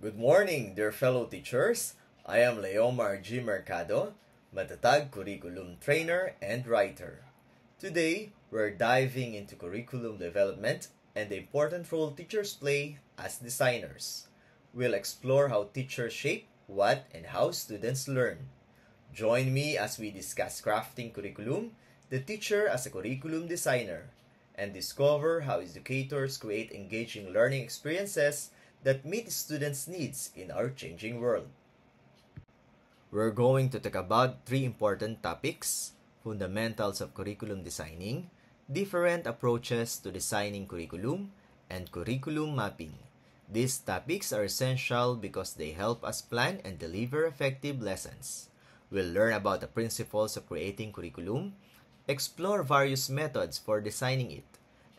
Good morning, dear fellow teachers. I am Leomar G. Mercado, Matatag Curriculum Trainer and Writer. Today, we're diving into curriculum development and the important role teachers play as designers. We'll explore how teachers shape what and how students learn. Join me as we discuss crafting curriculum, the teacher as a curriculum designer, and discover how educators create engaging learning experiences that meet students' needs in our changing world. We're going to talk about three important topics: fundamentals of curriculum designing, different approaches to designing curriculum, and curriculum mapping. These topics are essential because they help us plan and deliver effective lessons. We'll learn about the principles of creating curriculum, explore various methods for designing it,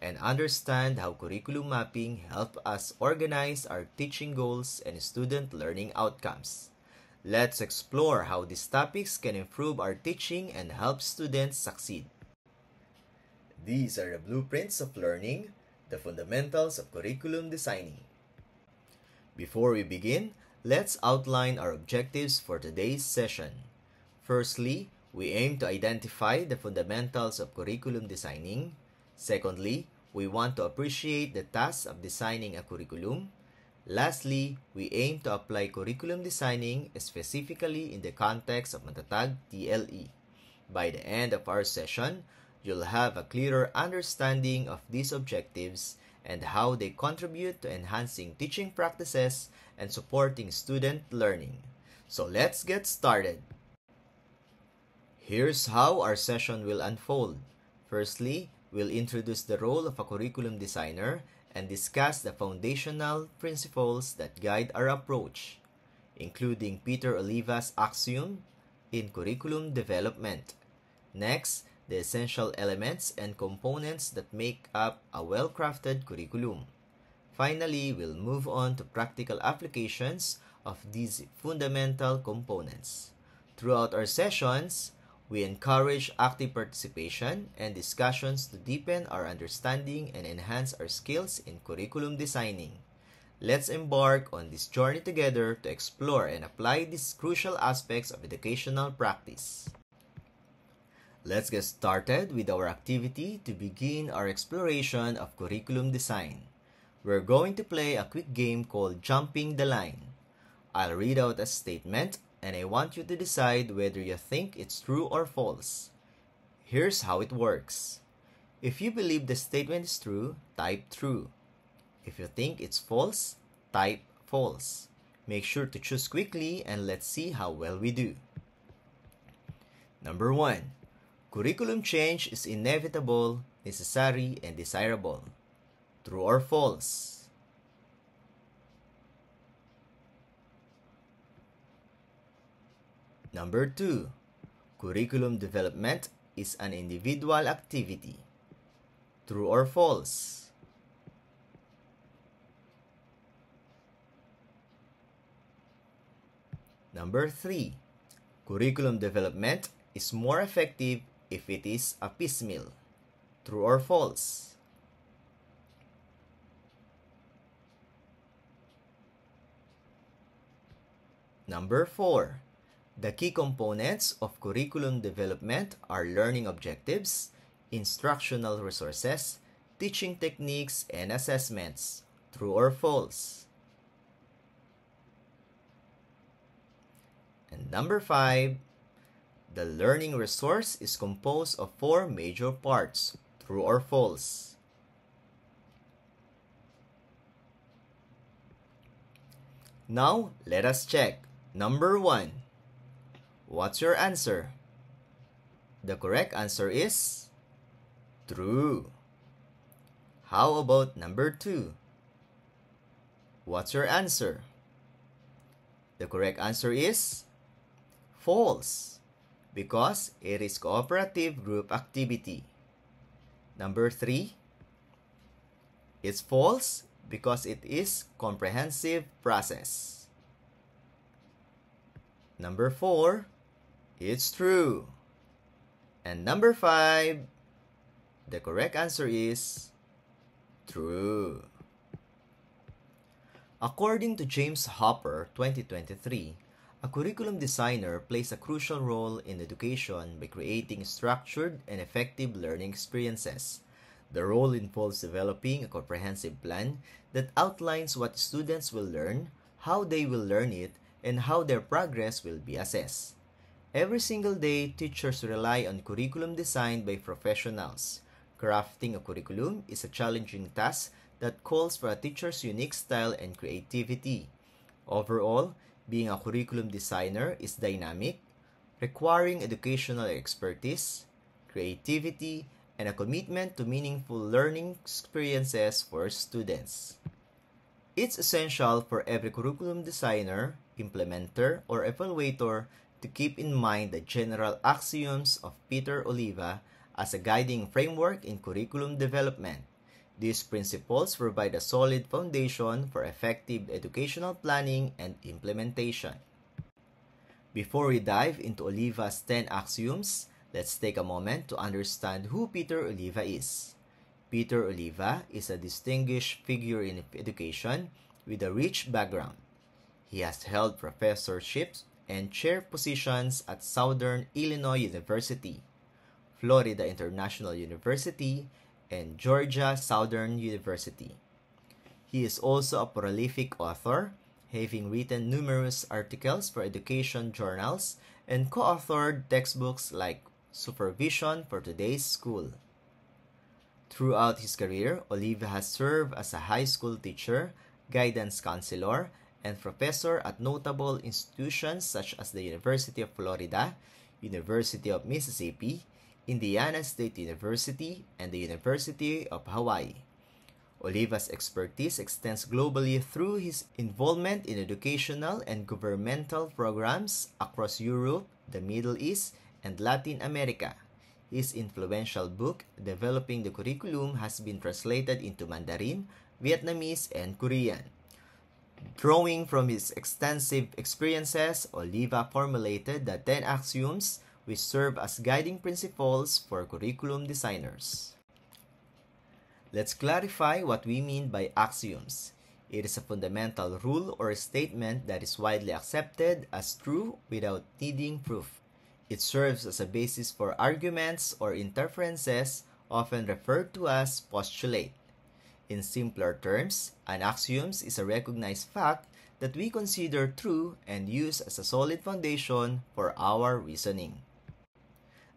and understand how curriculum mapping helps us organize our teaching goals and student learning outcomes. Let's explore how these topics can improve our teaching and help students succeed. These are the blueprints of learning, the fundamentals of curriculum designing. Before we begin, let's outline our objectives for today's session. Firstly, we aim to identify the fundamentals of curriculum designing. Secondly, we want to appreciate the task of designing a curriculum. Lastly, we aim to apply curriculum designing specifically in the context of Matatag TLE. By the end of our session, you'll have a clearer understanding of these objectives and how they contribute to enhancing teaching practices and supporting student learning. So let's get started. Here's how our session will unfold. Firstly, we'll introduce the role of a curriculum designer and discuss the foundational principles that guide our approach, including Peter Oliva's axiom in curriculum development. Next, the essential elements and components that make up a well-crafted curriculum. Finally, we'll move on to practical applications of these fundamental components. Throughout our sessions, we encourage active participation and discussions to deepen our understanding and enhance our skills in curriculum designing. Let's embark on this journey together to explore and apply these crucial aspects of educational practice. Let's get started with our activity to begin our exploration of curriculum design. We're going to play a quick game called Jumping the Line. I'll read out a statement, and I want you to decide whether you think it's true or false. Here's how it works. If you believe the statement is true, type true. If you think it's false, type false. Make sure to choose quickly and let's see how well we do. Number 1. Curriculum change is inevitable, necessary, and desirable. True or false? Number 2. Curriculum development is an individual activity. True or false? Number 3. Curriculum development is more effective if it is a piecemeal. True or false? Number 4. The key components of curriculum development are learning objectives, instructional resources, teaching techniques, and assessments. True or false? And number 5. The learning resource is composed of 4 major parts. True or false? Now, let us check. Number 1. What's your answer? The correct answer is true. How about number 2? What's your answer? The correct answer is false, because it is cooperative group activity. Number 3, it's false because it is comprehensive process. Number 4, it's true. And number 5, the correct answer is true. According to James Hopper, 2023, a curriculum designer plays a crucial role in education by creating structured and effective learning experiences. The role involves developing a comprehensive plan that outlines what students will learn, how they will learn it, and how their progress will be assessed. Every single day, teachers rely on curriculum designed by professionals. Crafting a curriculum is a challenging task that calls for a teacher's unique style and creativity. Overall, being a curriculum designer is dynamic, requiring educational expertise, creativity, and a commitment to meaningful learning experiences for students. It's essential for every curriculum designer, implementer, or evaluator to keep in mind the general axioms of Peter Oliva as a guiding framework in curriculum development. These principles provide a solid foundation for effective educational planning and implementation. Before we dive into Oliva's 10 axioms, let's take a moment to understand who Peter Oliva is. Peter Oliva is a distinguished figure in education with a rich background. He has held professorships and chair positions at Southern Illinois University, Florida International University, and Georgia Southern University. He is also a prolific author, having written numerous articles for education journals and co-authored textbooks like Supervision for Today's School. Throughout his career, Oliva has served as a high school teacher, guidance counselor, and professor at notable institutions such as the University of Florida, University of Mississippi, Indiana State University, and the University of Hawaii. Oliva's expertise extends globally through his involvement in educational and governmental programs across Europe, the Middle East, and Latin America. His influential book, Developing the Curriculum, has been translated into Mandarin, Vietnamese, and Korean. Drawing from his extensive experiences, Oliva formulated the 10 axioms which serve as guiding principles for curriculum designers. Let's clarify what we mean by axioms. It is a fundamental rule or statement that is widely accepted as true without needing proof. It serves as a basis for arguments or inferences, often referred to as postulate. In simpler terms, an axiom is a recognized fact that we consider true and use as a solid foundation for our reasoning.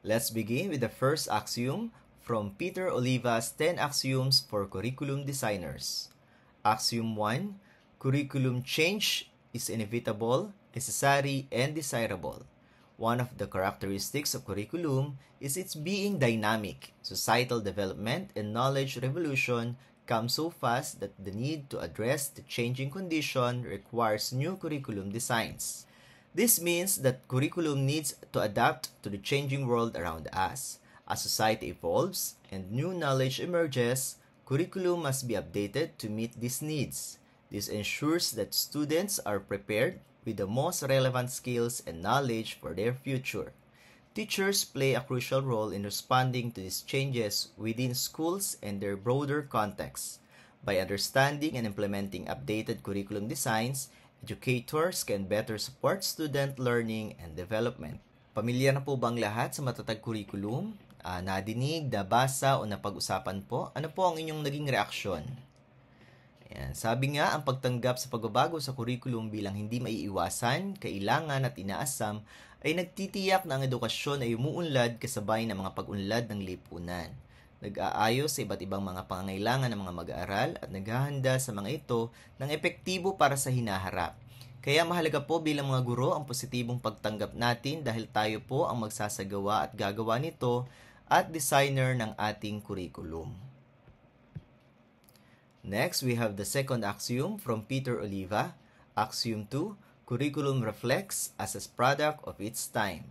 Let's begin with the first axiom from Peter Oliva's 10 Axioms for Curriculum Designers. Axiom 1. Curriculum change is inevitable, necessary, and desirable. One of the characteristics of curriculum is its being dynamic. Societal development and knowledge revolution come so fast that the need to address the changing condition requires new curriculum designs. This means that curriculum needs to adapt to the changing world around us. As society evolves and new knowledge emerges, curriculum must be updated to meet these needs. This ensures that students are prepared with the most relevant skills and knowledge for their future. Teachers play a crucial role in responding to these changes within schools and their broader context. By understanding and implementing updated curriculum designs, educators can better support student learning and development. Pamilyar na po bang lahat sa matatag curriculum? Nadinig, nabasa o napag-usapan po? Ano po ang inyong naging reaksyon? Ayan, sabi nga, ang pagtanggap sa pagbabago sa curriculum bilang hindi maiiwasan, kailangan at inaasam ay nagtitiyak na ang edukasyon ay umuunlad kasabay ng mga pag-unlad ng lipunan. Nag-aayos sa iba't ibang mga pangangailangan ng mga mag-aaral at naghahanda sa mga ito ng epektibo para sa hinaharap. Kaya mahalaga po bilang mga guro ang positibong pagtanggap natin dahil tayo po ang magsasagawa at gagawa nito at designer ng ating curriculum. Next, we have the second axiom from Peter Oliva. Axiom 2, curriculum reflects as a product of its time.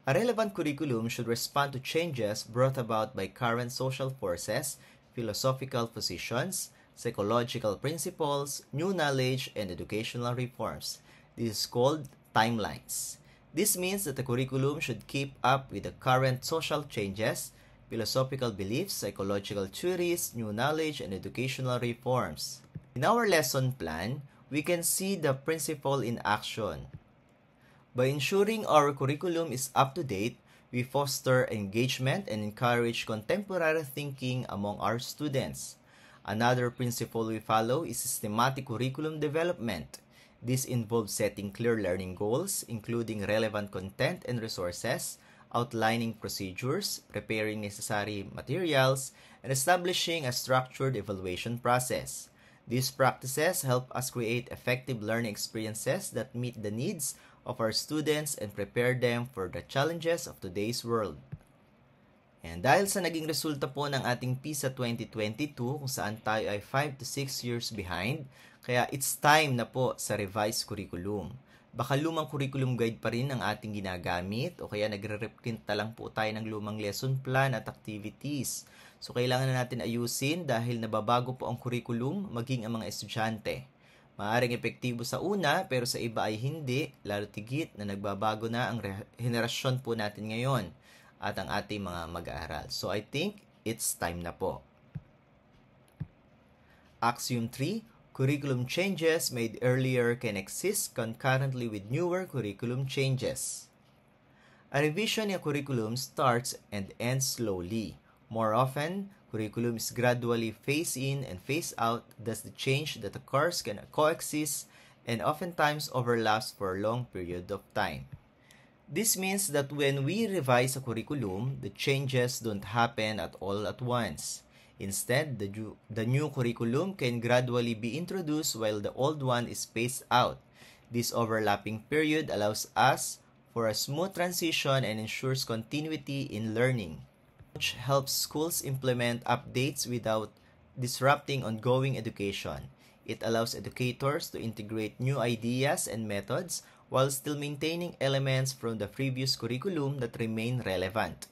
A relevant curriculum should respond to changes brought about by current social forces, philosophical positions, psychological principles, new knowledge, and educational reforms. This is called timelines. This means that the curriculum should keep up with the current social changes, philosophical beliefs, psychological theories, new knowledge, and educational reforms. In our lesson plan, we can see the principle in action. By ensuring our curriculum is up to date, we foster engagement and encourage contemporary thinking among our students. Another principle we follow is systematic curriculum development. This involves setting clear learning goals, including relevant content and resources, outlining procedures, preparing necessary materials, and establishing a structured evaluation process. These practices help us create effective learning experiences that meet the needs of our students and prepare them for the challenges of today's world. And dahil sa naging resulta po ng ating PISA 2022 kung saan tayo ay 5 to 6 years behind, kaya it's time na po sa revised curriculum. Baka lumang curriculum guide pa rin ang ating ginagamit o kaya nagre-reprint na lang po tayo ng lumang lesson plan at activities. So kailangan na natin ayusin dahil nababago po ang curriculum maging ang mga estudyante. Maaaring epektibo sa una pero sa iba ay hindi, lalo tigit na nagbabago na ang henerasyon po natin ngayon at ang ating mga mag-aaral. So I think it's time na po. Axiom 3, curriculum changes made earlier can exist concurrently with newer curriculum changes. A revision in a curriculum starts and ends slowly. More often, curriculum is gradually phased in and phased out, thus the change that occurs can coexist and oftentimes overlaps for a long period of time. This means that when we revise a curriculum, the changes don't happen at all at once. Instead, the new curriculum can gradually be introduced while the old one is phased out. This overlapping period allows us for a smooth transition and ensures continuity in learning, which helps schools implement updates without disrupting ongoing education. It allows educators to integrate new ideas and methods while still maintaining elements from the previous curriculum that remain relevant.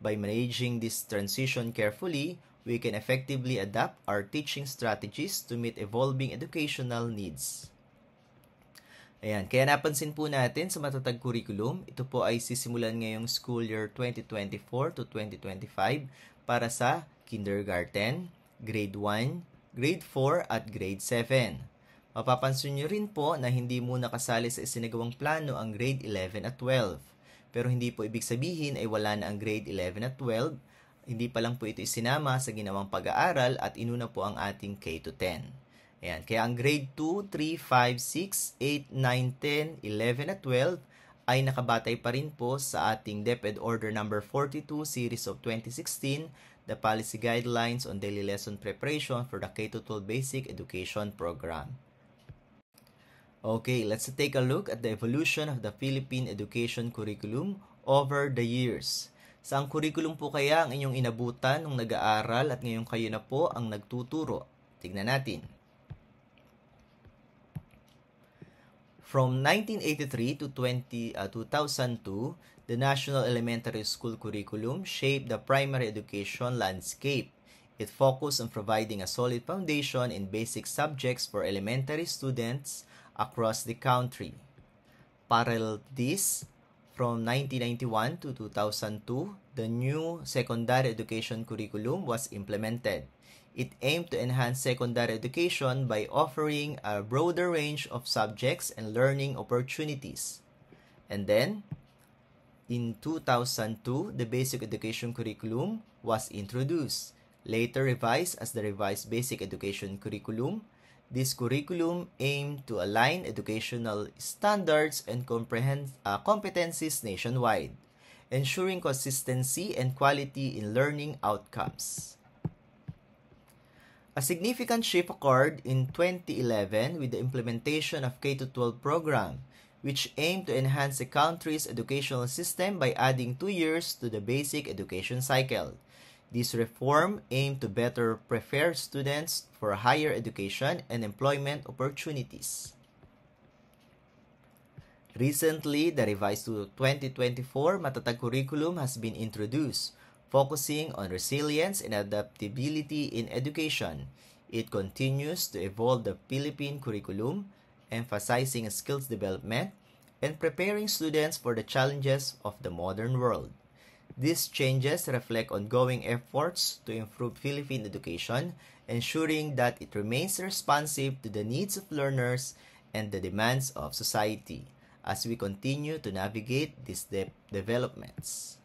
By managing this transition carefully, we can effectively adapt our teaching strategies to meet evolving educational needs. Ayan, kaya napansin po natin sa matatag curriculum, ito po ay sisimulan ngayong school year 2024 to 2025 para sa kindergarten, grade 1, grade 4 at grade 7. Mapapansin nyo rin po na hindi muna kasali sa isinagawang plano ang grade 11 at 12. Pero hindi po ibig sabihin ay wala na ang grade 11 at 12. Hindi pa lang po ito isinama sa ginawang pag-aaral at inuna po ang ating K-10. Ayan, kaya ang grade 2, 3, 5, 6, 8, 9, 10, 11 at 12 ay nakabatay pa rin po sa ating DepEd Order number 42 series of 2016, the Policy Guidelines on Daily Lesson Preparation for the K-12 Basic Education Program. Okay, let's take a look at the evolution of the Philippine education curriculum over the years. Saang curriculum po kaya ang inyong inabutan nung nag-aaral at ngayon kayo na po ang nagtuturo? Tignan natin. From 1983 to 2002, the National Elementary School Curriculum shaped the primary education landscape. It focused on providing a solid foundation in basic subjects for elementary students across the country. Parallel to this, from 1991 to 2002, the new secondary education curriculum was implemented. It aimed to enhance secondary education by offering a broader range of subjects and learning opportunities. And then, in 2002, the basic education curriculum was introduced. Later revised as the revised basic education curriculum, this curriculum aimed to align educational standards and competencies nationwide, ensuring consistency and quality in learning outcomes. A significant shift occurred in 2011 with the implementation of K-12 program, which aimed to enhance the country's educational system by adding 2 years to the basic education cycle. This reform aimed to better prepare students for higher education and employment opportunities. Recently, the revised 2024 Matatag curriculum has been introduced, focusing on resilience and adaptability in education. It continues to evolve the Philippine curriculum, emphasizing skills development and preparing students for the challenges of the modern world. These changes reflect ongoing efforts to improve Philippine education, ensuring that it remains responsive to the needs of learners and the demands of society as we continue to navigate these developments.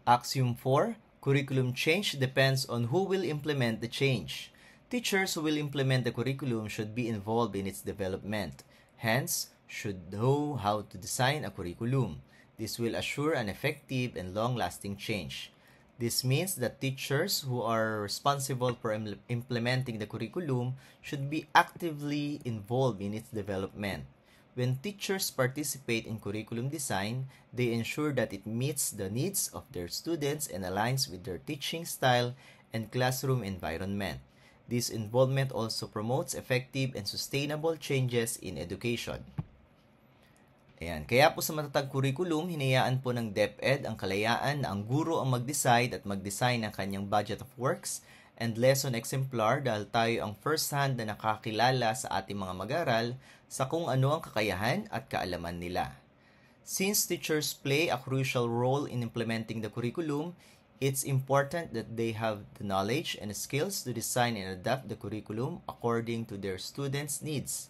Axiom 4. Curriculum change depends on who will implement the change. Teachers who will implement the curriculum should be involved in its development, hence, should know how to design a curriculum. This will assure an effective and long-lasting change. This means that teachers who are responsible for implementing the curriculum should be actively involved in its development. When teachers participate in curriculum design, they ensure that it meets the needs of their students and aligns with their teaching style and classroom environment. This involvement also promotes effective and sustainable changes in education. Ayan. Kaya po sa matatag curriculum, hinayaan po ng DepEd ang kalayaan na ang guro ang mag-decide at mag-design ng kanyang budget of works and lesson exemplar dahil tayo ang first-hand na nakakilala sa ating mga mag-aral sa kung ano ang kakayahan at kaalaman nila. Since teachers play a crucial role in implementing the curriculum, it's important that they have the knowledge and skills to design and adapt the curriculum according to their students' needs.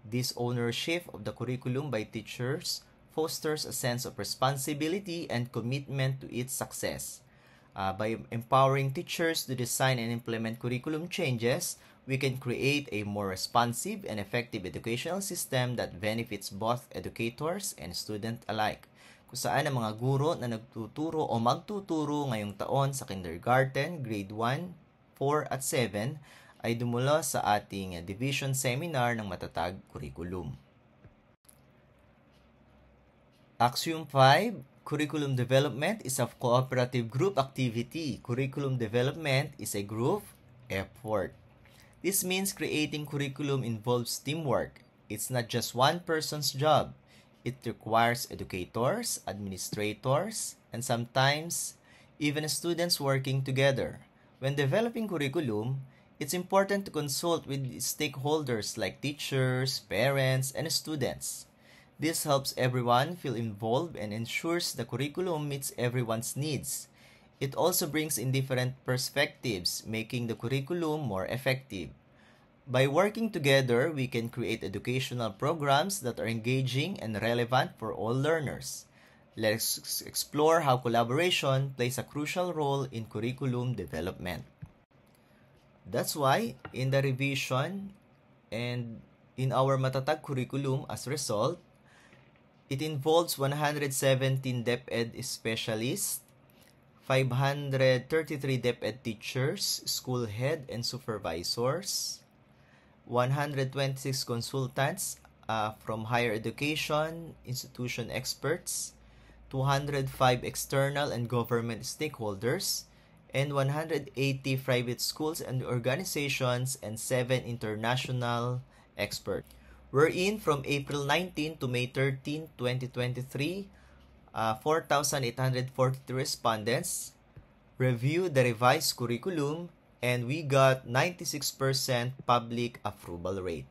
This ownership of the curriculum by teachers fosters a sense of responsibility and commitment to its success. By empowering teachers to design and implement curriculum changes, we can create a more responsive and effective educational system that benefits both educators and students alike. Kung saan ang mga guro na nagtuturo o magtuturo ngayong taon sa kindergarten, grade 1, 4 at 7 ay dumula sa ating division seminar ng Matatag Curriculum. Axiom 5. Curriculum development is a cooperative group activity. Curriculum development is a group effort. This means creating curriculum involves teamwork. It's not just one person's job. It requires educators, administrators, and sometimes even students working together. When developing curriculum, it's important to consult with stakeholders like teachers, parents, and students. This helps everyone feel involved and ensures the curriculum meets everyone's needs. It also brings in different perspectives, making the curriculum more effective. By working together, we can create educational programs that are engaging and relevant for all learners. Let's explore how collaboration plays a crucial role in curriculum development. That's why, in the revision and in our Matatag curriculum as a result, it involves 117 DepEd specialists, 533 DepEd teachers, school head and supervisors, 126 consultants from higher education institution experts, 205 external and government stakeholders, and 180 private schools and organizations, and 7 international experts. We're in from April 19 to May 13, 2023. 4,842 respondents reviewed the revised curriculum, and we got 96% public approval rate.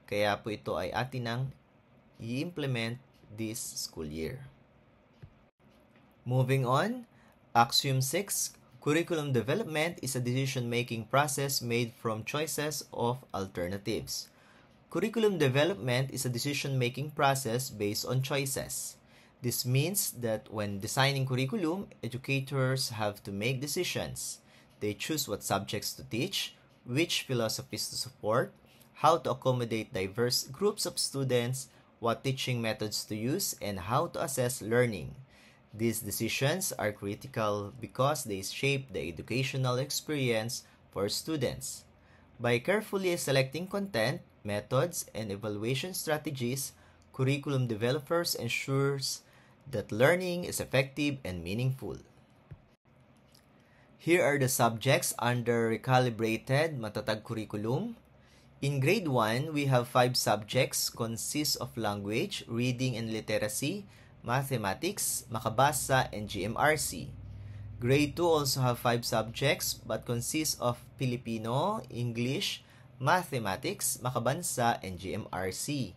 Kaya po ito ay atin nang i-implement this school year. Moving on, Axiom 6, curriculum development is a decision-making process made from choices of alternatives. Curriculum development is a decision-making process based on choices. This means that when designing curriculum, educators have to make decisions. They choose what subjects to teach, which philosophies to support, how to accommodate diverse groups of students, what teaching methods to use, and how to assess learning. These decisions are critical because they shape the educational experience for students. By carefully selecting content, methods, and evaluation strategies, curriculum developers ensures that learning is effective and meaningful. Here are the subjects under recalibrated Matatag curriculum. In grade 1, we have 5 subjects consist of language, reading and literacy, mathematics, makabasa, and GMRC. Grade 2 also have 5 subjects but consists of Filipino, English, mathematics, makabansa, and GMRC.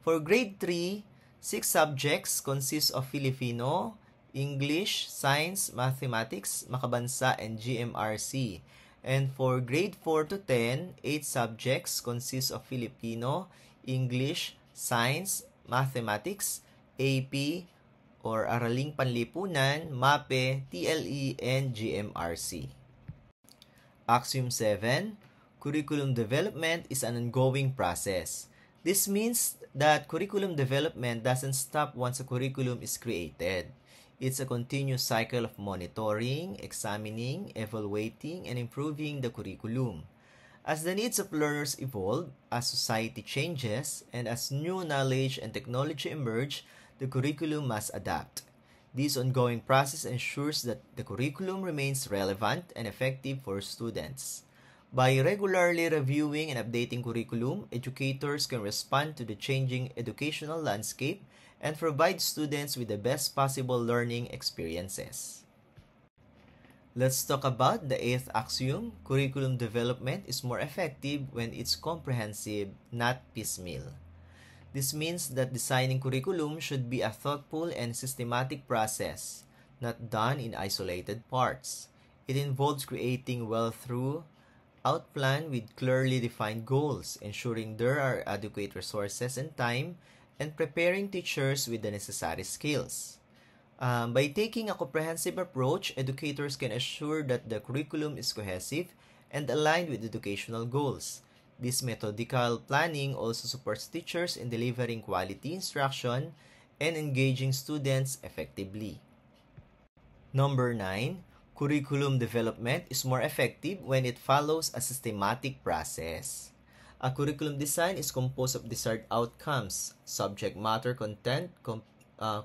For grade 3, 6 subjects consist of Filipino, English, Science, Mathematics, Makabansa, and GMRC. And for grade 4 to 10, 8 subjects consist of Filipino, English, Science, Mathematics, AP, or Araling Panlipunan, MAPE, TLE, and GMRC. Axiom 7, curriculum development is an ongoing process. This means that curriculum development doesn't stop once a curriculum is created. It's a continuous cycle of monitoring, examining, evaluating, and improving the curriculum. As the needs of learners evolve, as society changes, and as new knowledge and technology emerge, the curriculum must adapt. This ongoing process ensures that the curriculum remains relevant and effective for students. By regularly reviewing and updating curriculum, educators can respond to the changing educational landscape and provide students with the best possible learning experiences. Let's talk about the 8th axiom. Curriculum development is more effective when it's comprehensive, not piecemeal. This means that designing curriculum should be a thoughtful and systematic process, not done in isolated parts. It involves creating well-thought-out plan with clearly defined goals, ensuring there are adequate resources and time, and preparing teachers with the necessary skills. By taking a comprehensive approach, educators can assure that the curriculum is cohesive and aligned with educational goals. This methodical planning also supports teachers in delivering quality instruction and engaging students effectively. Number 9, curriculum development is more effective when it follows a systematic process. A curriculum design is composed of desired outcomes, subject matter content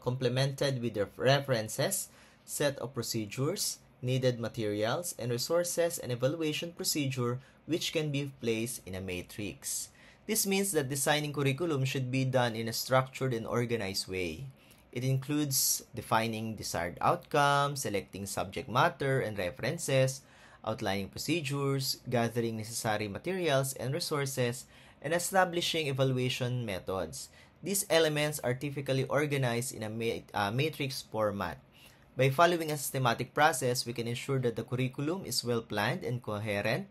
complemented with references, set of procedures, needed materials, and resources and evaluation procedure which can be placed in a matrix. This means that designing curriculum should be done in a structured and organized way. It includes defining desired outcomes, selecting subject matter and references, outlining procedures, gathering necessary materials and resources, and establishing evaluation methods. These elements are typically organized in a matrix format. By following a systematic process, we can ensure that the curriculum is well planned and coherent.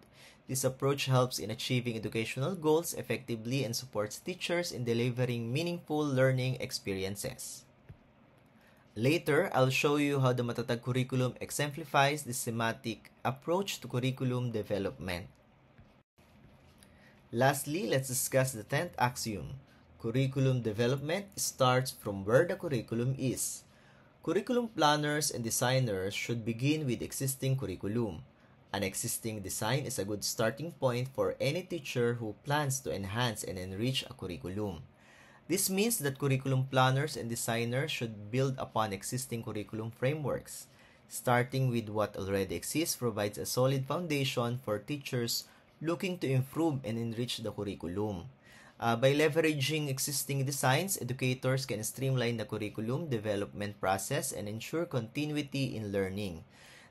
This approach helps in achieving educational goals effectively and supports teachers in delivering meaningful learning experiences. Later, I'll show you how the Matatag curriculum exemplifies the systematic approach to curriculum development. Lastly, let's discuss the 10th axiom. Curriculum development starts from where the curriculum is. Curriculum planners and designers should begin with existing curriculum. An existing design is a good starting point for any teacher who plans to enhance and enrich a curriculum. This means that curriculum planners and designers should build upon existing curriculum frameworks. Starting with what already exists provides a solid foundation for teachers looking to improve and enrich the curriculum. By leveraging existing designs, educators can streamline the curriculum development process and ensure continuity in learning.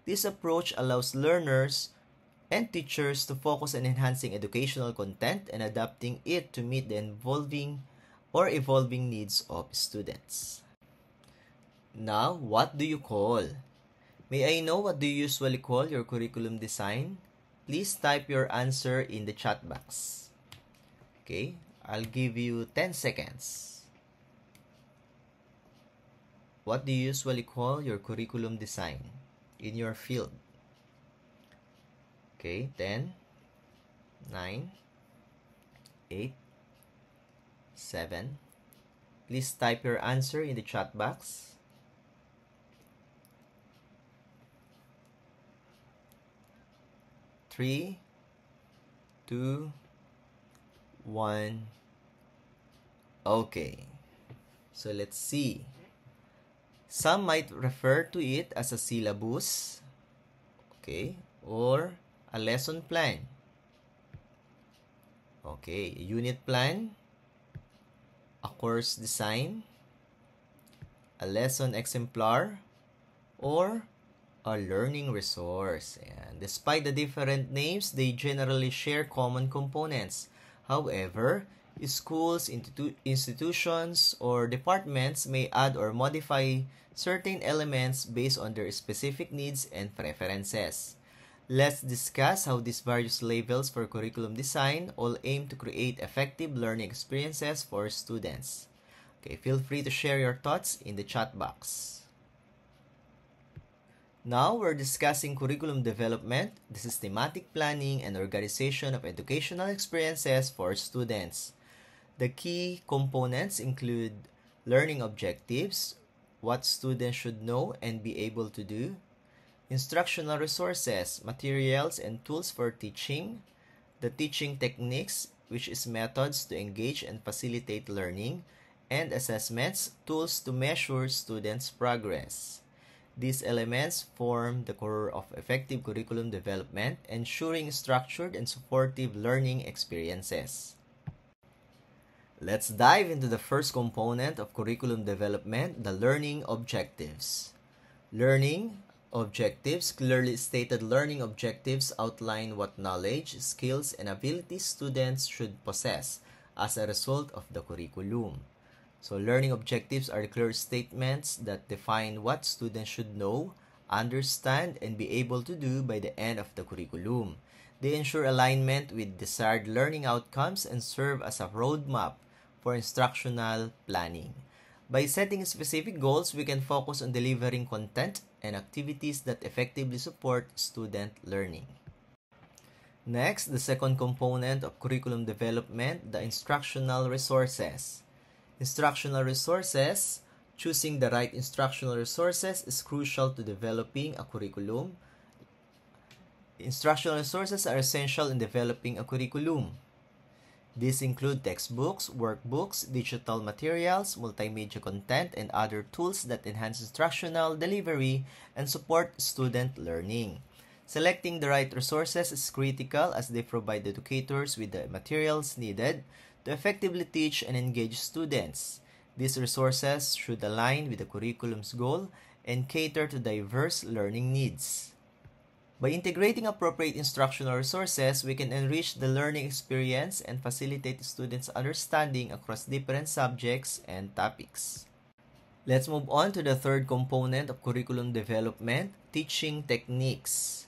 This approach allows learners and teachers to focus on enhancing educational content and adapting it to meet the evolving needs of students. Now, what do you call? May I know what do you usually call your curriculum design? Please type your answer in the chat box. Okay, I'll give you 10 seconds. What do you usually call your curriculum design in your field? Okay, 10, 9, 8, 7. Please type your answer in the chat box. 3, 2, 1. Okay. So let's see. Some might refer to it as a syllabus, okay, or a lesson plan. Okay, a unit plan, a course design, a lesson exemplar, or a learning resource. And despite the different names, they generally share common components. However, Schools, institutions, or departments may add or modify certain elements based on their specific needs and preferences. Let's discuss how these various labels for curriculum design all aim to create effective learning experiences for students. Okay, feel free to share your thoughts in the chat box. Now, we're discussing curriculum development, the systematic planning and organization of educational experiences for students. The key components include learning objectives, what students should know and be able to do, instructional resources, materials and tools for teaching, the teaching techniques, which is methods to engage and facilitate learning, and assessments, tools to measure students' progress. These elements form the core of effective curriculum development, ensuring structured and supportive learning experiences. Let's dive into the first component of curriculum development, the learning objectives. Learning objectives, clearly stated learning objectives outline what knowledge, skills, and abilities students should possess as a result of the curriculum. So, learning objectives are clear statements that define what students should know, understand, and be able to do by the end of the curriculum. They ensure alignment with desired learning outcomes and serve as a roadmap for instructional planning. By setting specific goals, we can focus on delivering content and activities that effectively support student learning. Next, the second component of curriculum development, the instructional resources. Instructional resources. Choosing the right instructional resources is crucial to developing a curriculum. Instructional resources are essential in developing a curriculum. These include textbooks, workbooks, digital materials, multimedia content, and other tools that enhance instructional delivery and support student learning. Selecting the right resources is critical as they provide educators with the materials needed to effectively teach and engage students. These resources should align with the curriculum's goal and cater to diverse learning needs. By integrating appropriate instructional resources, we can enrich the learning experience and facilitate students' understanding across different subjects and topics. Let's move on to the third component of curriculum development, teaching techniques.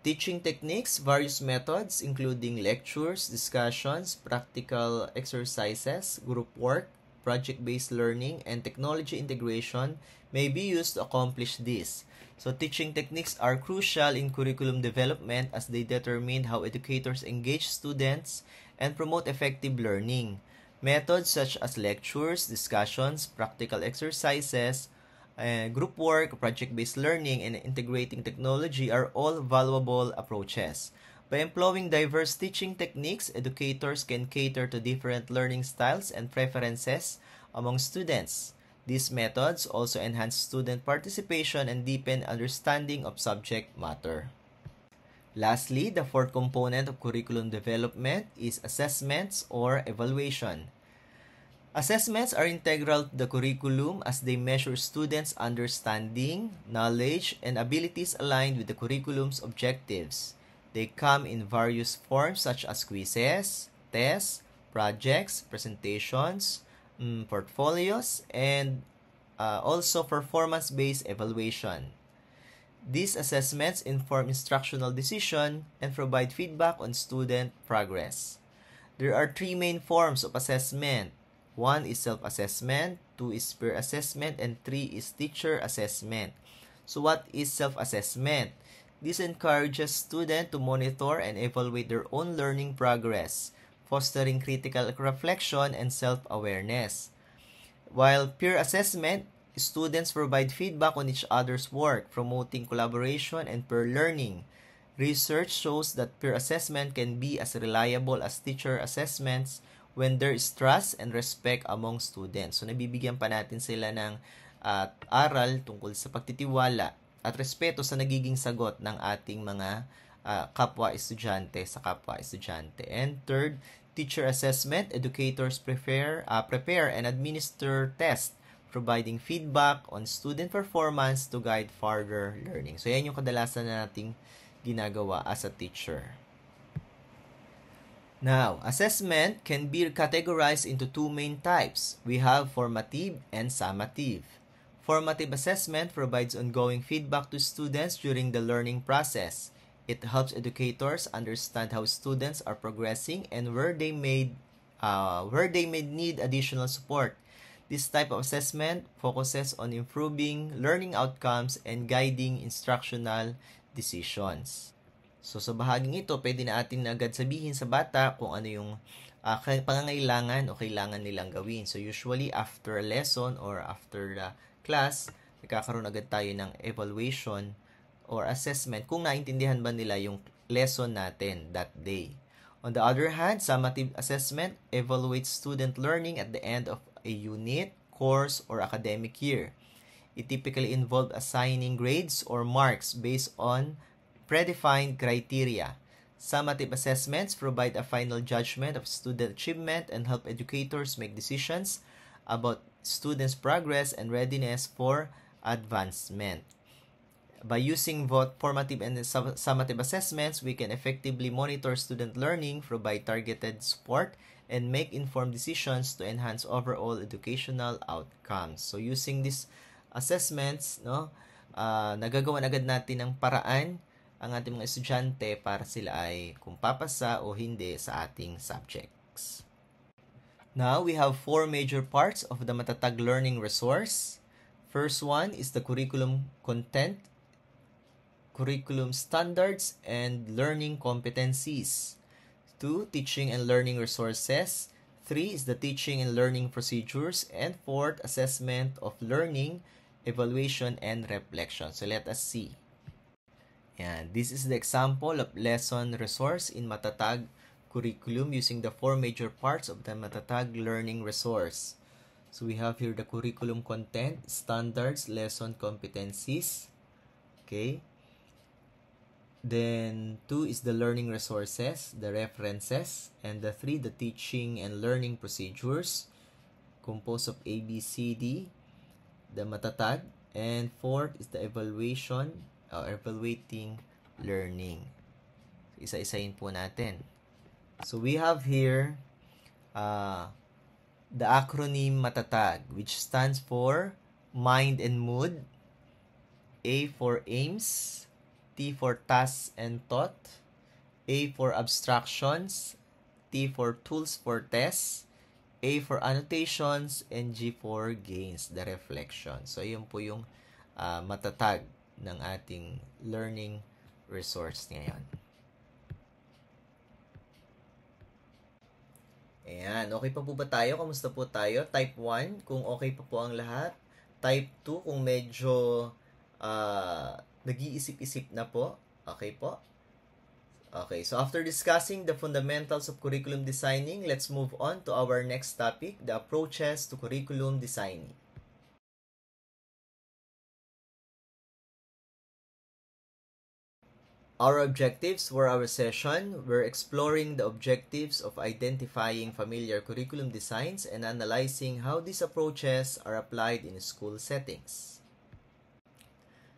Teaching techniques, various methods including lectures, discussions, practical exercises, group work, project-based learning, and technology integration may be used to accomplish this. So teaching techniques are crucial in curriculum development as they determine how educators engage students and promote effective learning. Methods such as lectures, discussions, practical exercises, group work, project-based learning, and integrating technology are all valuable approaches. By employing diverse teaching techniques, educators can cater to different learning styles and preferences among students. These methods also enhance student participation and deepen understanding of subject matter. Lastly, the fourth component of curriculum development is assessments or evaluation. Assessments are integral to the curriculum as they measure students' understanding, knowledge, and abilities aligned with the curriculum's objectives. They come in various forms such as quizzes, tests, projects, presentations, portfolios, and also performance-based evaluation. These assessments inform instructional decision and provide feedback on student progress. There are three main forms of assessment. 1 is self-assessment, 2 is peer assessment, and 3 is teacher assessment. So what is self-assessment? This encourages students to monitor and evaluate their own learning progress, fostering critical reflection and self-awareness. While peer assessment, students provide feedback on each other's work, promoting collaboration and peer learning. Research shows that peer assessment can be as reliable as teacher assessments when there is trust and respect among students. So, nabibigyan pa natin sila ng aral tungkol sa pagtitiwala at respeto sa nagiging sagot ng ating mga kapwa-estudyante sa kapwa-estudyante. And third, teacher assessment. Educators prepare and administer tests, providing feedback on student performance to guide further learning. So, yan yung kadalasan na nating ginagawa as a teacher. Now, assessment can be categorized into two main types. We have formative and summative. Formative assessment provides ongoing feedback to students during the learning process. It helps educators understand how students are progressing and where they may need additional support. This type of assessment focuses on improving learning outcomes and guiding instructional decisions. So sa bahaging ito, pwede na atin agad sabihin sa bata kung ano yung pangangailangan o kailangan nilang gawin. So usually after a lesson or after the class, nagkakaroon agad tayo ng evaluation or assessment kung naintindihan ba nila yung lesson natin that day. On the other hand, summative assessment evaluates student learning at the end of a unit, course, or academic year. It typically involves assigning grades or marks based on predefined criteria. Summative assessments provide a final judgment of student achievement and help educators make decisions about students' progress and readiness for advancement. By using both formative and summative assessments, we can effectively monitor student learning, provide targeted support, and make informed decisions to enhance overall educational outcomes. So using these assessments, nagagawan agad natin ng paraan ang ating mga estudyante para sila ay kung papasa o hindi sa ating subjects. Now, we have four major parts of the Matatag Learning Resource. First one is the curriculum content, curriculum standards, and learning competencies. 2, teaching and learning resources. 3 is the teaching and learning procedures. And 4, assessment of learning, evaluation, and reflection. So let us see. And this is the example of lesson resource in Matatag curriculum using the four major parts of the Matatag learning resource. So we have here the curriculum content, standards, lesson competencies. Okay. Then 2 is the learning resources, the references, and the 3, the teaching and learning procedures, composed of A, B, C, D, the Matatag, and 4 is the evaluation, evaluating learning. Isa-isahin po natin. So we have here the acronym Matatag, which stands for Mind and Mood, A for Aims, T for tasks and thought, A for abstractions, T for tools for tests, A for annotations, and G for gains, the reflection. So, yun po yung matatag ng ating learning resource ngayon. Ayan, okay pa po ba tayo? Kamusta po tayo? Type 1, kung okay pa po ang lahat. Type 2, kung medyo nag-iisip-isip na po. Okay po? Okay, so after discussing the fundamentals of curriculum designing, let's move on to our next topic, the approaches to curriculum designing. Our objectives for our session, we're exploring the objectives of identifying familiar curriculum designs and analyzing how these approaches are applied in school settings.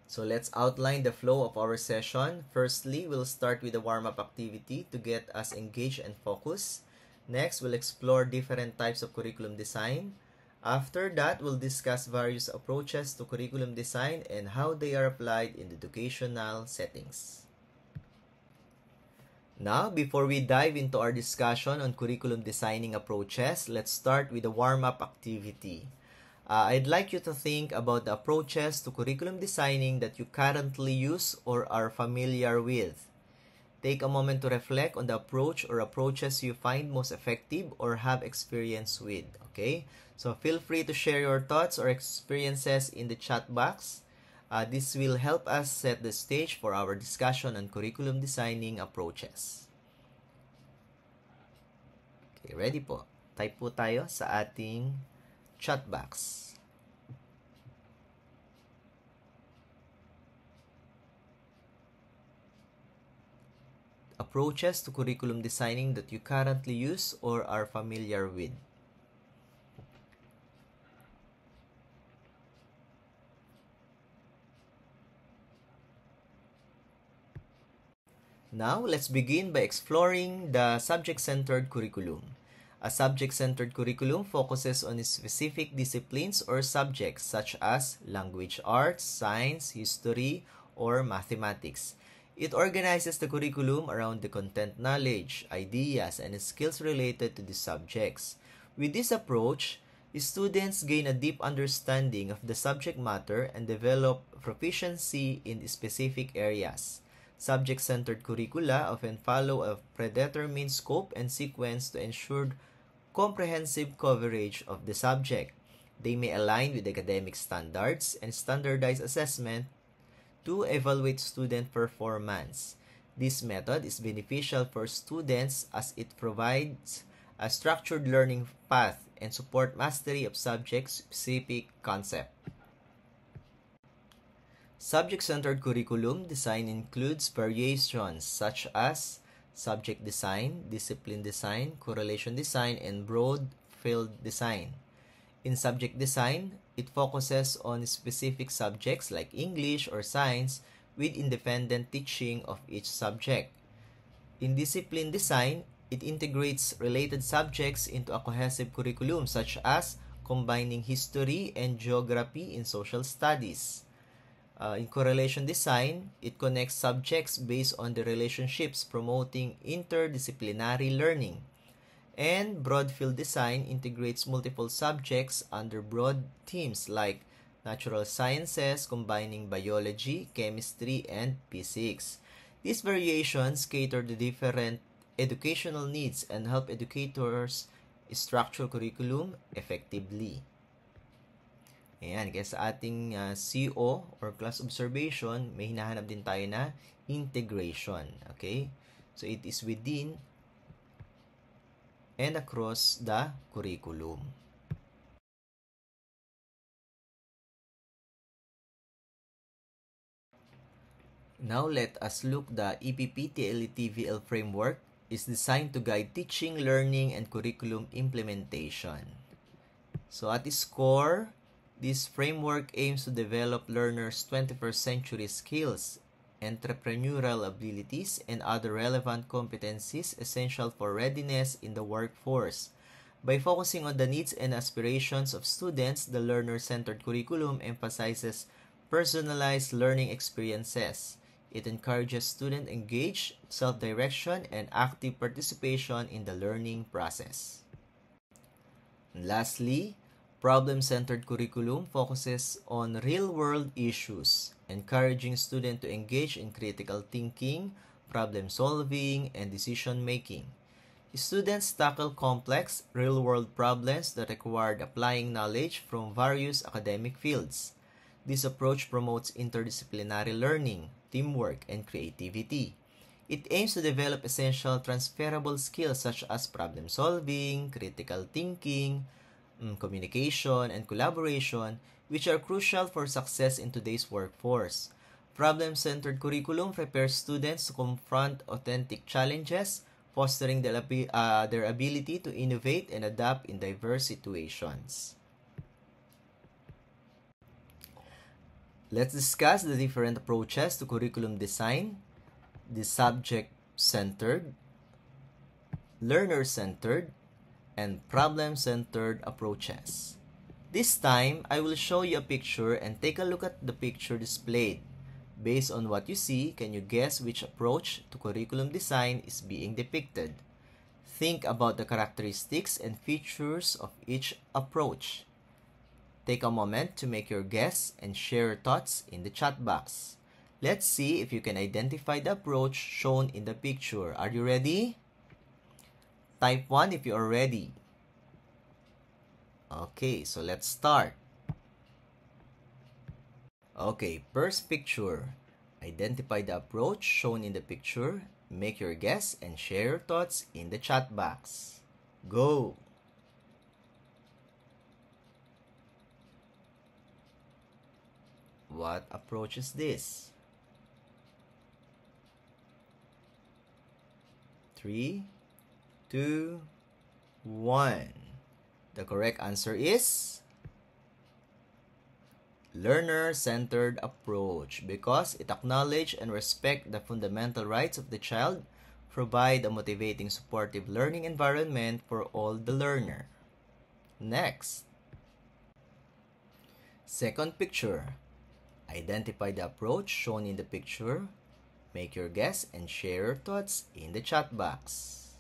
So let's outline the flow of our session. Firstly, we'll start with a warm-up activity to get us engaged and focused. Next, we'll explore different types of curriculum design. After that, we'll discuss various approaches to curriculum design and how they are applied in educational settings. Now, before we dive into our discussion on curriculum designing approaches, let's start with a warm-up activity. I'd like you to think about the approaches to curriculum designing that you currently use or are familiar with. Take a moment to reflect on the approach or approaches you find most effective or have experience with. Okay? So feel free to share your thoughts or experiences in the chat box. This will help us set the stage for our discussion on curriculum designing approaches. Okay, ready po? Type po tayo sa ating chat box. Approaches to curriculum designing that you currently use or are familiar with. Now, let's begin by exploring the subject-centered curriculum. A subject-centered curriculum focuses on specific disciplines or subjects such as language arts, science, history, or mathematics. It organizes the curriculum around the content knowledge, ideas, and skills related to these subjects. With this approach, students gain a deep understanding of the subject matter and develop proficiency in specific areas. Subject-centered curricula often follow a predetermined scope and sequence to ensure comprehensive coverage of the subject. They may align with academic standards and standardized assessment to evaluate student performance. This method is beneficial for students as it provides a structured learning path and support mastery of subject-specific concept. Subject-centered curriculum design includes variations such as subject design, discipline design, correlation design, and broad field design. In subject design, it focuses on specific subjects like English or science with independent teaching of each subject. In discipline design, it integrates related subjects into a cohesive curriculum such as combining history and geography in social studies. In correlation design, it connects subjects based on the relationships, promoting interdisciplinary learning. And broad field design integrates multiple subjects under broad themes like natural sciences, combining biology, chemistry, and physics. These variations cater to different educational needs and help educators structure curriculum effectively. Ayan, kaya sa ating CO or class observation, may hinahanap din tayo na integration. Okay? So, it is within and across the curriculum. Now, let us look the EPP-TLE-TVL framework is designed to guide teaching, learning, and curriculum implementation. So, at its core, this framework aims to develop learners' 21st century skills, entrepreneurial abilities, and other relevant competencies essential for readiness in the workforce. By focusing on the needs and aspirations of students, the learner-centered curriculum emphasizes personalized learning experiences. It encourages student engagement, self-direction, and active participation in the learning process. And lastly, problem-centered curriculum focuses on real-world issues, encouraging students to engage in critical thinking, problem-solving, and decision-making. Students tackle complex, real-world problems that require applying knowledge from various academic fields. This approach promotes interdisciplinary learning, teamwork, and creativity. It aims to develop essential transferable skills such as problem-solving, critical thinking, communication, and collaboration, which are crucial for success in today's workforce. Problem-centered curriculum prepares students to confront authentic challenges, fostering their ability to innovate and adapt in diverse situations. Let's discuss the different approaches to curriculum design: the subject-centered, learner-centered, and problem-centered approaches. This time, I will show you a picture and take a look at the picture displayed. Based on what you see, can you guess which approach to curriculum design is being depicted? Think about the characteristics and features of each approach. Take a moment to make your guess and share your thoughts in the chat box. Let's see if you can identify the approach shown in the picture. Are you ready? Type 1 if you are ready. Okay, so let's start. Okay, first picture. Identify the approach shown in the picture. Make your guess and share your thoughts in the chat box. Go! What approach is this? 3, 2, 1. The correct answer is learner-centered approach because it acknowledges and respects the fundamental rights of the child, provide a motivating, supportive learning environment for all the learner. Next. Second picture. Identify the approach shown in the picture. Make your guess and share your thoughts in the chat box.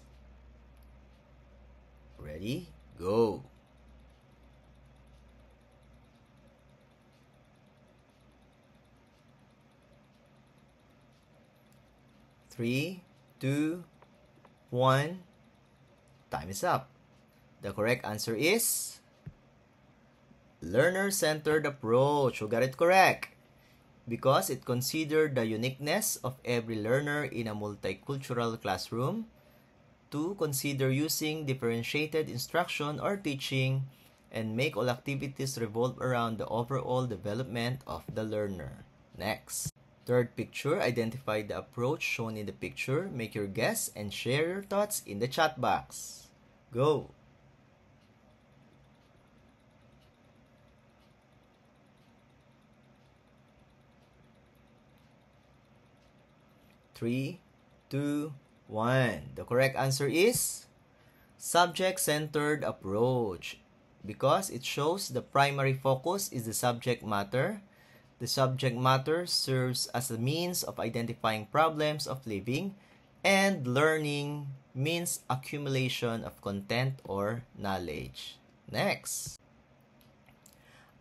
Ready? Go! Three, two, one. Time is up. The correct answer is learner-centered approach. You got it correct. Because it considered the uniqueness of every learner in a multicultural classroom. 2. Consider using differentiated instruction or teaching and make all activities revolve around the overall development of the learner. Next. Third picture, identify the approach shown in the picture. Make your guess and share your thoughts in the chat box. Go! Three, two, one. The correct answer is subject-centered approach because it shows the primary focus is the subject matter. The subject matter serves as a means of identifying problems of living, and learning means accumulation of content or knowledge. Next.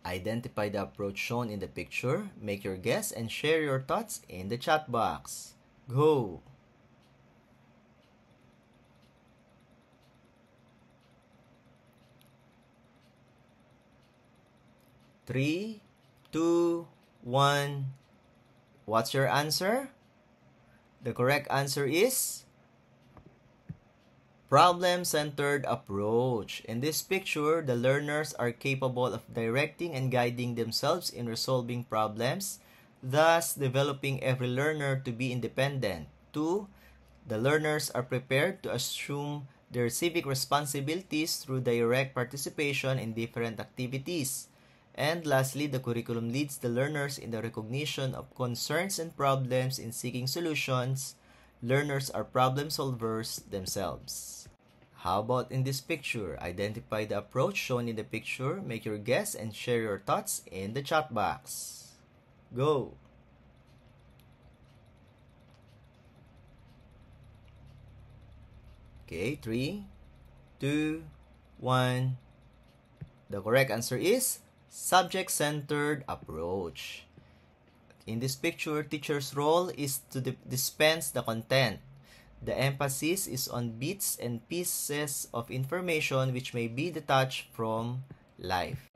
Identify the approach shown in the picture. Make your guess and share your thoughts in the chat box. Go! Three, two, one. What's your answer? The correct answer is problem-centered approach. In this picture, the learners are capable of directing and guiding themselves in resolving problems, thus developing every learner to be independent. 2. The learners are prepared to assume their civic responsibilities through direct participation in different activities. And lastly, the curriculum leads the learners in the recognition of concerns and problems in seeking solutions. Learners are problem solvers themselves. How about in this picture? Identify the approach shown in the picture. Make your guess and share your thoughts in the chat box. Go! Okay, 3, 2, 1. The correct answer is subject-centered approach. In this picture, teacher's role is to dispense the content. The emphasis is on bits and pieces of information which may be detached from life.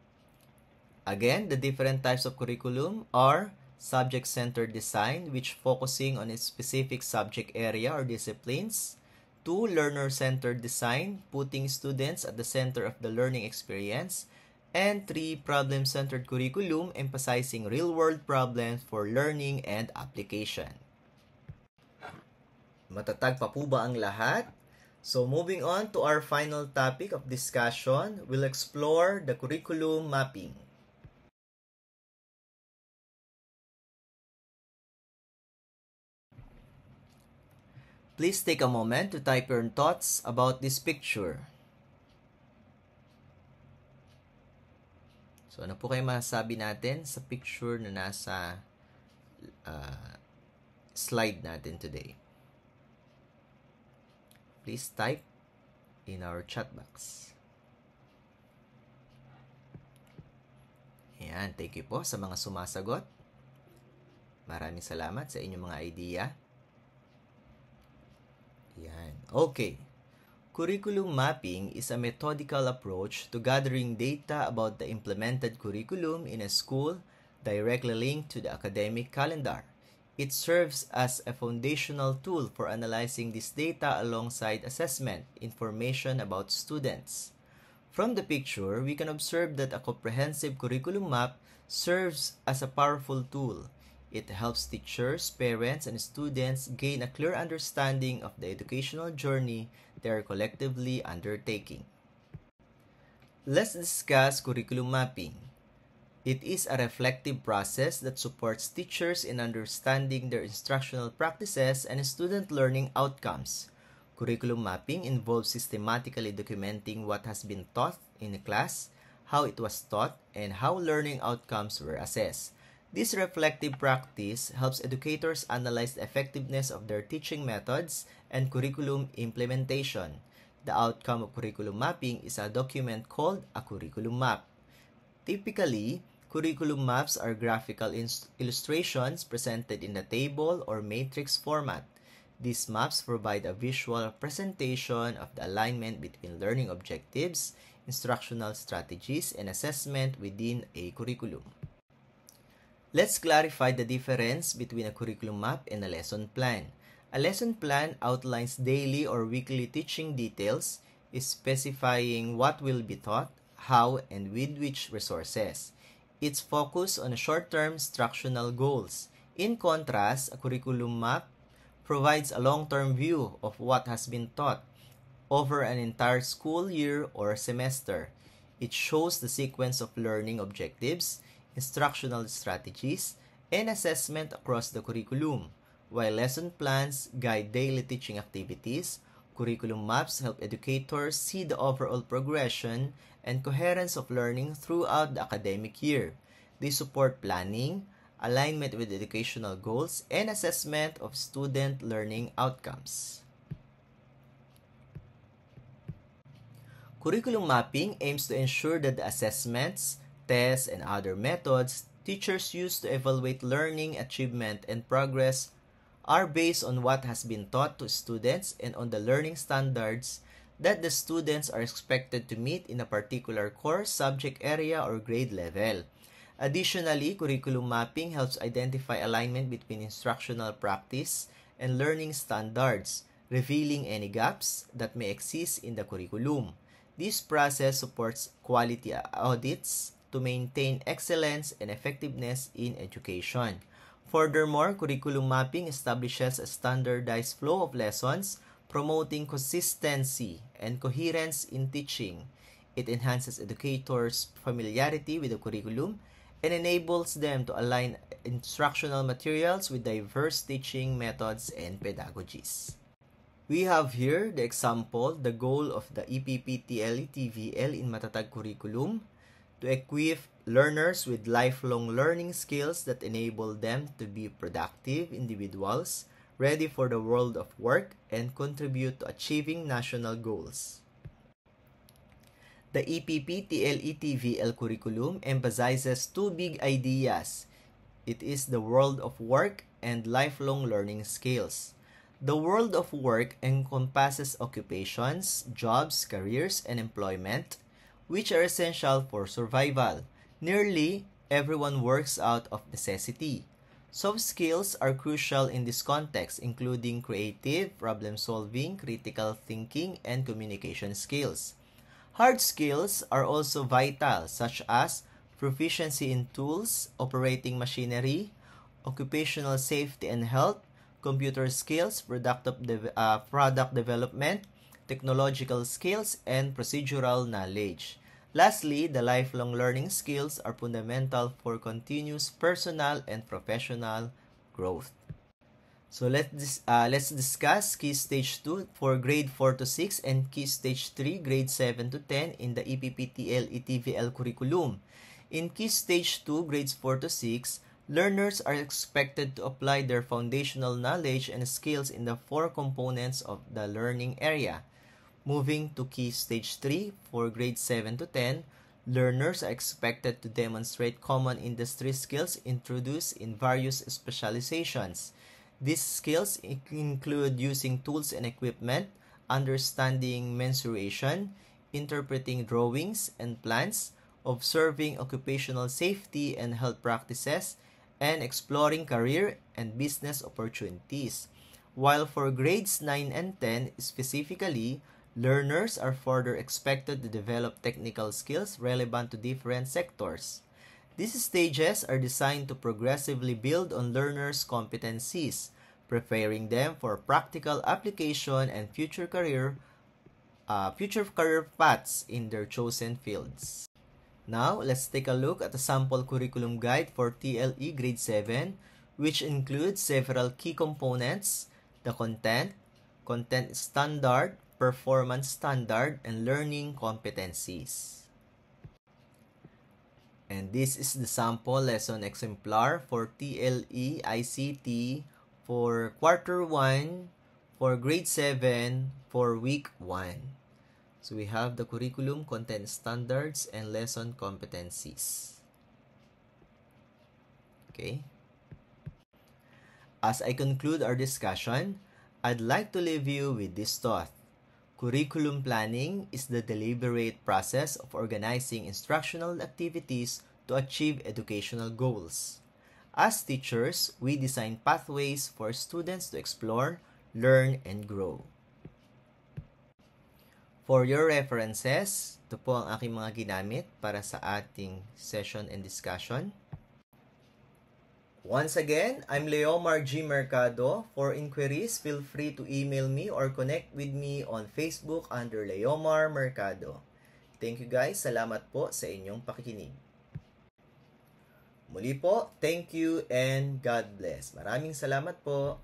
Again, the different types of curriculum are subject-centered design, which focusing on a specific subject area or disciplines. 2. Learner-centered design, putting students at the center of the learning experience. And 3. Problem-centered curriculum, emphasizing real-world problems for learning and application. Matatag pa po ba ang lahat? So moving on to our final topic of discussion, we'll explore the curriculum mapping. Please take a moment to type your thoughts about this picture. So ano po kayo masasabi natin sa picture na nasa slide natin today? Please type in our chat box. Ayan, thank you po sa mga sumasagot. Maraming salamat sa inyong mga idea. Ayan, okay. Curriculum mapping is a methodical approach to gathering data about the implemented curriculum in a school directly linked to the academic calendar. It serves as a foundational tool for analyzing this data alongside assessment information about students. From the picture, we can observe that a comprehensive curriculum map serves as a powerful tool. It helps teachers, parents, and students gain a clear understanding of the educational journey they are collectively undertaking. Let's discuss curriculum mapping. It is a reflective process that supports teachers in understanding their instructional practices and student learning outcomes. Curriculum mapping involves systematically documenting what has been taught in a class, how it was taught, and how learning outcomes were assessed. This reflective practice helps educators analyze the effectiveness of their teaching methods and curriculum implementation. The outcome of curriculum mapping is a document called a curriculum map. Typically, curriculum maps are graphical illustrations presented in a table or matrix format. These maps provide a visual presentation of the alignment between learning objectives, instructional strategies, and assessment within a curriculum. Let's clarify the difference between a curriculum map and a lesson plan. A lesson plan outlines daily or weekly teaching details, specifying what will be taught, how, and with which resources. It's focused on short-term instructional goals. In contrast, a curriculum map provides a long-term view of what has been taught over an entire school year or semester. It shows the sequence of learning objectives, instructional strategies, and assessment across the curriculum. While lesson plans guide daily teaching activities, curriculum maps help educators see the overall progression and coherence of learning throughout the academic year. They support planning, alignment with educational goals, and assessment of student learning outcomes. Curriculum mapping aims to ensure that the assessments, tests, and other methods teachers use to evaluate learning, achievement, and progress are based on what has been taught to students and on the learning standards that the students are expected to meet in a particular course, subject area, or grade level. Additionally, curriculum mapping helps identify alignment between instructional practice and learning standards, revealing any gaps that may exist in the curriculum. This process supports quality audits to maintain excellence and effectiveness in education. Furthermore, curriculum mapping establishes a standardized flow of lessons, promoting consistency and coherence in teaching. It enhances educators' familiarity with the curriculum and enables them to align instructional materials with diverse teaching methods and pedagogies. We have here the example, the goal of the EPP-TLE-TVL in Matatag Curriculum to equip learners with lifelong learning skills that enable them to be productive individuals, ready for the world of work, and contribute to achieving national goals. The EPP-TLE-TVL curriculum emphasizes two big ideas. It is the world of work and lifelong learning skills. The world of work encompasses occupations, jobs, careers, and employment, which are essential for survival. Nearly everyone works out of necessity. Soft skills are crucial in this context, including creative, problem-solving, critical thinking, and communication skills. Hard skills are also vital, such as proficiency in tools, operating machinery, occupational safety and health, computer skills, product development, technological skills, and procedural knowledge. Lastly, the lifelong learning skills are fundamental for continuous personal and professional growth. So let's discuss Key Stage 2 for grade 4 to 6 and Key Stage 3 grade 7 to 10 in the EPP-TLE-TVL curriculum. In Key Stage 2 grades 4 to 6, learners are expected to apply their foundational knowledge and skills in the four components of the learning area. Moving to Key Stage 3 for grades 7 to 10, learners are expected to demonstrate common industry skills introduced in various specializations. These skills include using tools and equipment, understanding mensuration, interpreting drawings and plans, observing occupational safety and health practices, and exploring career and business opportunities. While for grades 9 and 10 specifically, learners are further expected to develop technical skills relevant to different sectors. These stages are designed to progressively build on learners' competencies, preparing them for practical application and future career paths in their chosen fields. Now, let's take a look at the sample curriculum guide for TLE Grade 7, which includes several key components: the content, content standard, performance standard, and learning competencies. And this is the sample lesson exemplar for TLE ICT for Quarter 1 for Grade 7 for Week 1. So we have the curriculum, content standards, and lesson competencies. Okay. As I conclude our discussion, I'd like to leave you with this thought. Curriculum planning is the deliberate process of organizing instructional activities to achieve educational goals. As teachers, we design pathways for students to explore, learn, and grow. For your references, ito po ang aking mga ginamit para sa ating session and discussion. Once again, I'm Leomar G. Mercado. For inquiries, feel free to email me or connect with me on Facebook under Leomar Mercado. Thank you guys. Salamat po sa inyong pakikinig. Muli po, thank you and God bless. Maraming salamat po.